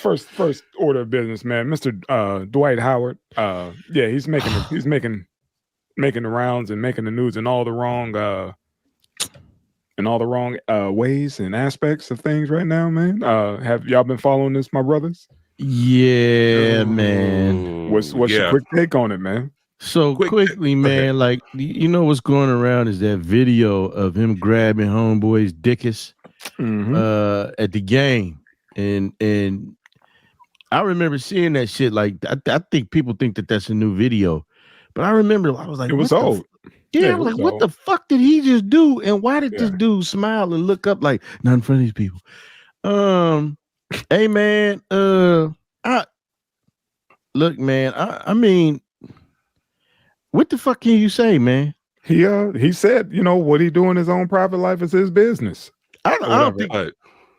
first order of business, man. Mr. Dwight Howard. Yeah, he's making the rounds and making the news in all the wrong ways and aspects of things right now, man. Have y'all been following this, my brothers? Yeah, man. What's your quick take on it, man? So quickly, man, like you know what's going around is that video of him grabbing homeboy's dickus at the game. And I remember seeing that shit. Like I think people think that that's a new video. But I remember I was like, it was old. I was like, what the fuck did he just do? And why did this dude smile and look up like not in front of these people? Hey man, look, man, I mean, what the fuck can you say, man? He said, you know, what he do in his own private life is his business. I don't think.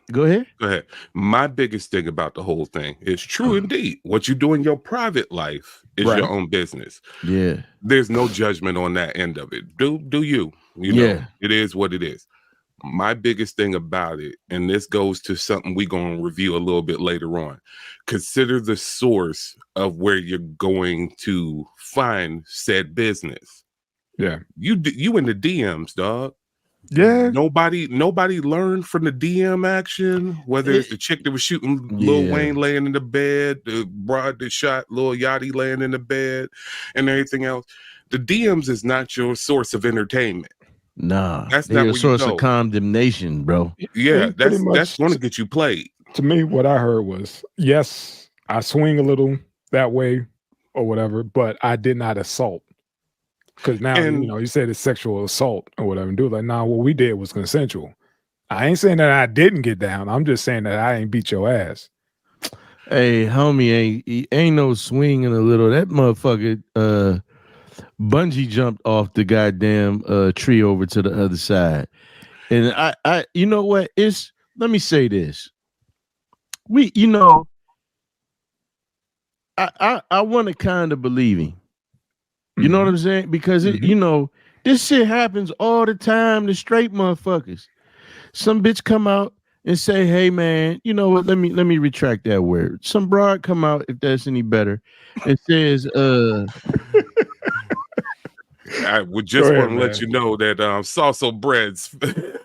Go ahead. Go ahead. My biggest thing about the whole thing is true indeed. What you do in your private life is your own business. Yeah. There's no judgment on that end of it. Do you? You know, it is what it is. My biggest thing about it, and this goes to something we're going to review a little bit later on, consider the source of where you're going to find said business. Yeah. You in the DMs, dog. Yeah. Nobody learned from the DM action, whether it's the chick that was shooting Lil Wayne laying in the bed, the broad that shot Lil Yachty laying in the bed, and everything else. The DMs is not your source of entertainment. Nah, that's not your source of condemnation, bro. Yeah, that's going to get you played. To me, what I heard was, yes, I swing a little that way or whatever, but I did not assault. Because now, you know, you said it's sexual assault or whatever. And dude, like, nah, what we did was consensual. I ain't saying that I didn't get down. I'm just saying that I ain't beat your ass. Hey, homie, ain't no swinging a little. That motherfucker bungee jumped off the goddamn tree over to the other side. And I you know what? Let me say this. I want to kind of believe him. You know what I'm saying? Because you know, this shit happens all the time to straight motherfuckers. Some bitch come out and say, "Hey man, you know what? Let me retract that word." Some broad come out, if that's any better, and says, I would just want to let you know that salsa breads. Bread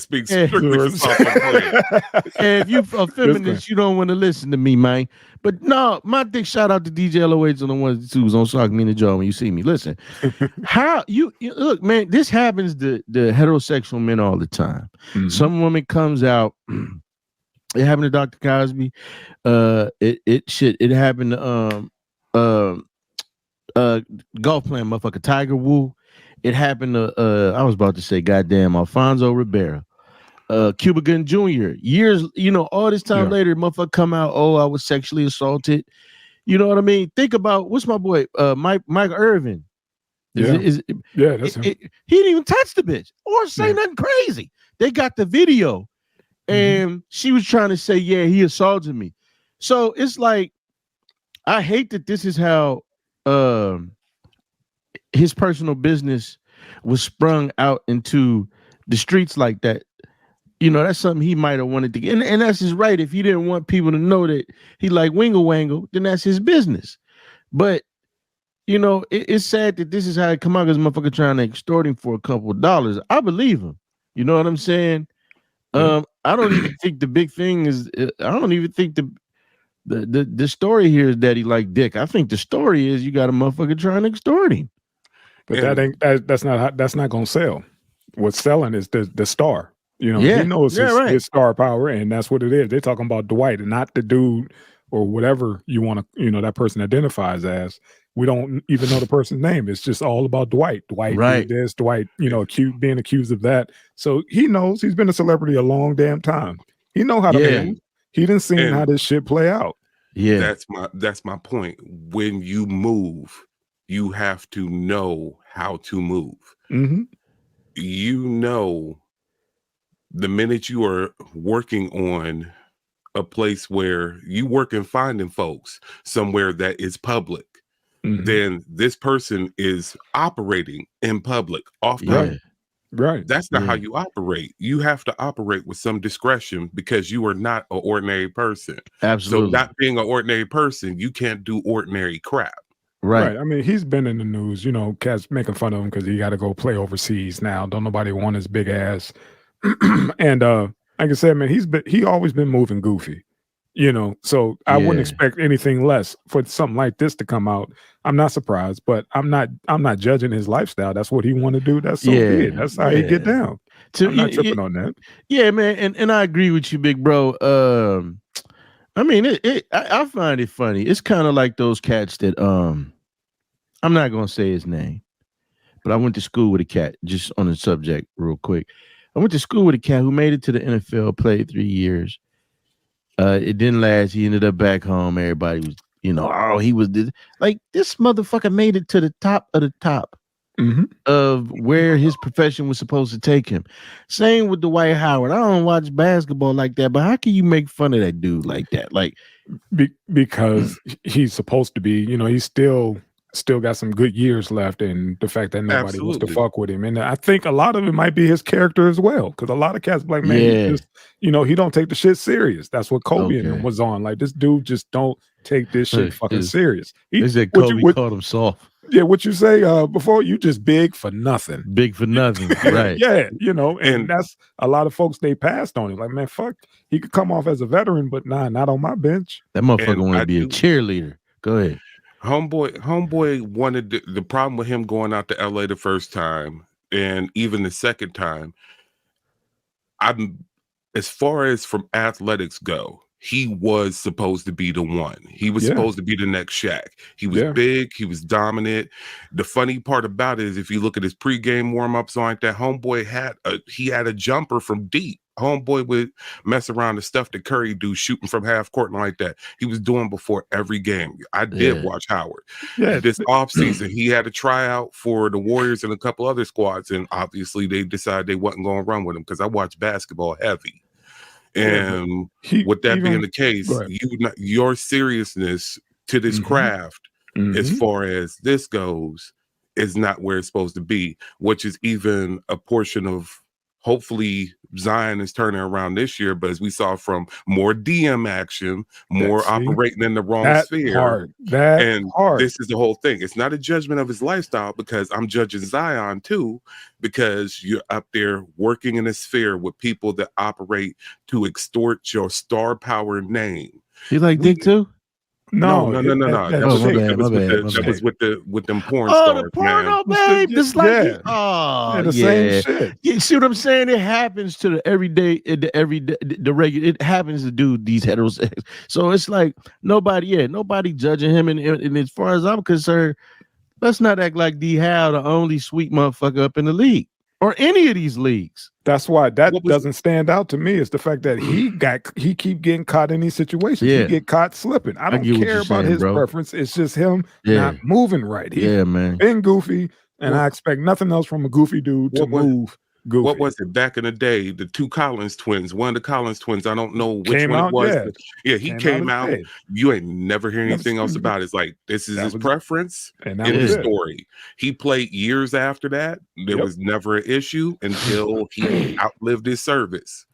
speaks strictly for salsa bread. And if you a feminist, you don't want to listen to me, man. But no, my dick shout out to DJ LOH on the ones and twos on Sock Me in the Jaw when you see me. Listen, how you look, man, this happens to the heterosexual men all the time. Some woman comes out, it happened to Dr. Cosby. It happened to golf playing motherfucker Tiger Woo. It happened to I was about to say goddamn Alfonso Ribeiro, Cuba Gooding Jr. Years, you know, all this time later, motherfucker come out, oh, I was sexually assaulted. You know what I mean? Think about what's my boy, Mike Irvin. That's him. He didn't even touch the bitch or say nothing crazy. They got the video, and she was trying to say, yeah, he assaulted me. So it's like, I hate that this is how his personal business was sprung out into the streets like that. You know, that's something he might have wanted to get. And that's his right. If he didn't want people to know that he like wingle wangle, then that's his business. But, you know, it's sad that this is how it come out, because motherfucker trying to extort him for a couple of dollars. I believe him. You know what I'm saying? I don't even think the big thing is, I don't even think the story here is that he like dick. I think the story is you got a motherfucker trying to extort him. But that's not gonna sell. What's selling is the star. You know, he knows his star power, and that's what it is. They're talking about Dwight and not the dude or whatever you want to, you know, that person identifies as. We don't even know the person's name. It's just all about Dwight. Dwight did this, Dwight, you know, being accused of that. So he knows he's been a celebrity a long damn time. He know how to move. He didn't see how this shit play out. Yeah, that's my point. When you move, you have to know how to move. You know, the minute you are working on a place where you work and finding folks somewhere that is public, then this person is operating in public, off public. Right. That's not how you operate. You have to operate with some discretion because you are not an ordinary person. Absolutely. So not being an ordinary person, you can't do ordinary crap. Right. I mean, he's been in the news, cats making fun of him because he got to go play overseas now. Don't nobody want his big ass. And like I said, man, he always been moving goofy. So I wouldn't expect anything less for something like this to come out. I'm not surprised, but I'm not judging his lifestyle. That's what he want to do. That's so be it. That's how he get down. I'm not tripping on that. Yeah, man, and I agree with you, big bro. I mean, I find it funny. It's kind of like those cats that I'm not gonna say his name, but I went to school with a cat. Just on the subject, real quick. I went to school with a cat who made it to the NFL, played 3 years. It didn't last. He ended up back home. Everybody was, he was like this motherfucker made it to the top of the top of where his profession was supposed to take him. Same with Dwight Howard. I don't watch basketball like that, but how can you make fun of that dude like that? Like, because he's supposed to be, he's still got some good years left, and the fact that nobody wants to fuck with him. And I think a lot of it might be his character as well, because a lot of cats like, man, he just, he don't take the shit serious. That's what Kobe and him was on. Like, this dude just don't take this shit fucking serious. They said Kobe called him soft. Yeah, what you say before, you just big for nothing. Big for nothing, right? Yeah, and that's a lot of folks, they passed on him. Like, man, fuck, he could come off as a veteran, but nah, not on my bench. That motherfucker want to be a cheerleader. Go ahead. Homeboy wanted the problem with him going out to LA the first time and even the second time. As far as from athletics go, he was supposed to be the one. He was supposed to be the next Shaq. He was big. He was dominant. The funny part about it is, if you look at his pregame warm-ups like that, homeboy had a jumper from deep. Homeboy would mess around the stuff that Curry do, shooting from half court and like that. He was doing before every game. I did watch Howard. Yeah. This offseason, he had a tryout for the Warriors and a couple other squads, and obviously they decided they wasn't going to run with him because I watch basketball heavy. And with that being the case, your seriousness to this craft, as far as this goes, is not where it's supposed to be, which is even a portion of, hopefully Zion is turning around this year, but as we saw from more DM action, more operating in the wrong sphere. This is the whole thing. It's not a judgment of his lifestyle, because I'm judging Zion too, because you're up there working in a sphere with people that operate to extort your star power name. You like Dick too? No. That was with them porn stars. The porno, babe. Just like the same shit. You see what I'm saying? It happens to the everyday, the regular. It happens to do these heterosexuals. So it's like nobody judging him. And as far as I'm concerned, let's not act like D. Howe the only sweet motherfucker up in the league or any of these leagues. That's why that doesn't stand out to me. Is the fact that he keep getting caught in these situations. He get caught slipping. I don't care about his preference. It's just him not moving right. He's been goofy, and I expect nothing else from a goofy dude to move goofy. What was it back in the day? The two Collins twins. One of the Collins twins. I don't know which one it was. He came out. You ain't never hear anything else about it. It's like, this is his preference in the story. He played years after that. There was never an issue until he outlived his service.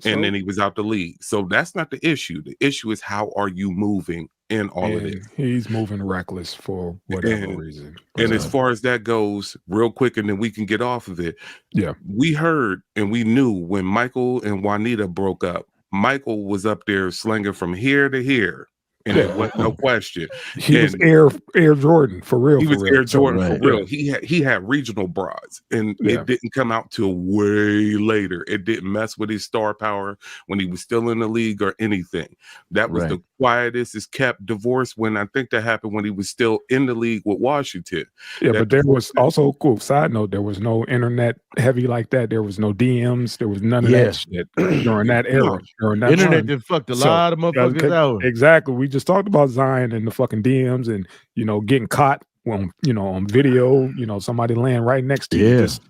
And then he was out the league. So that's not the issue. The issue is, how are you moving in all of this? He's moving reckless for whatever reason. And as far as that goes, real quick, and then we can get off of it. Yeah. We heard and we knew when Michael and Juanita broke up, Michael was up there slinging from here to here. And it wasn't no question. He was Air Jordan for real. He was Air Jordan for real. He had regional broads, and it didn't come out till way later. It didn't mess with his star power when he was still in the league or anything. That was the quietest is kept divorce, when I think that happened when he was still in the league with Washington. Yeah, but there was also, cool side note, there was no internet heavy like that. There was no DMs. There was none of that shit during that era. During that internet that fucked a lot of motherfuckers out. Exactly. We just talked about Zion and the fucking DMs, and getting caught on on video. Somebody laying right next to you, just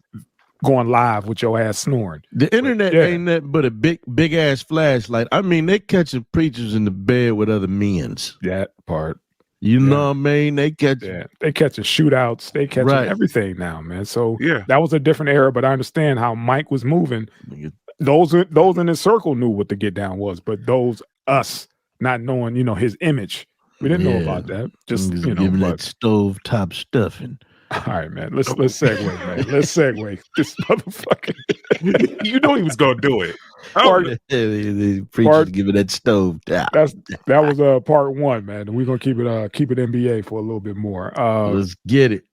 going live with your ass snoring. The internet ain't nothing but a big ass flashlight. I mean, they catching preachers in the bed with other men's. That part. You know what I mean? They catch catching shootouts, they catching everything now, man. So that was a different era, but I understand how Mike was moving. Those in his circle knew what the get down was, but us not knowing, his image, we didn't know about that. Just giving that stove top stuffing. All right, man. Let's segue, man. Let's segue. This motherfucker. You know he was gonna do it. The preacher's giving that stove top. That was part one, man. We're gonna keep it NBA for a little bit more. Let's get it.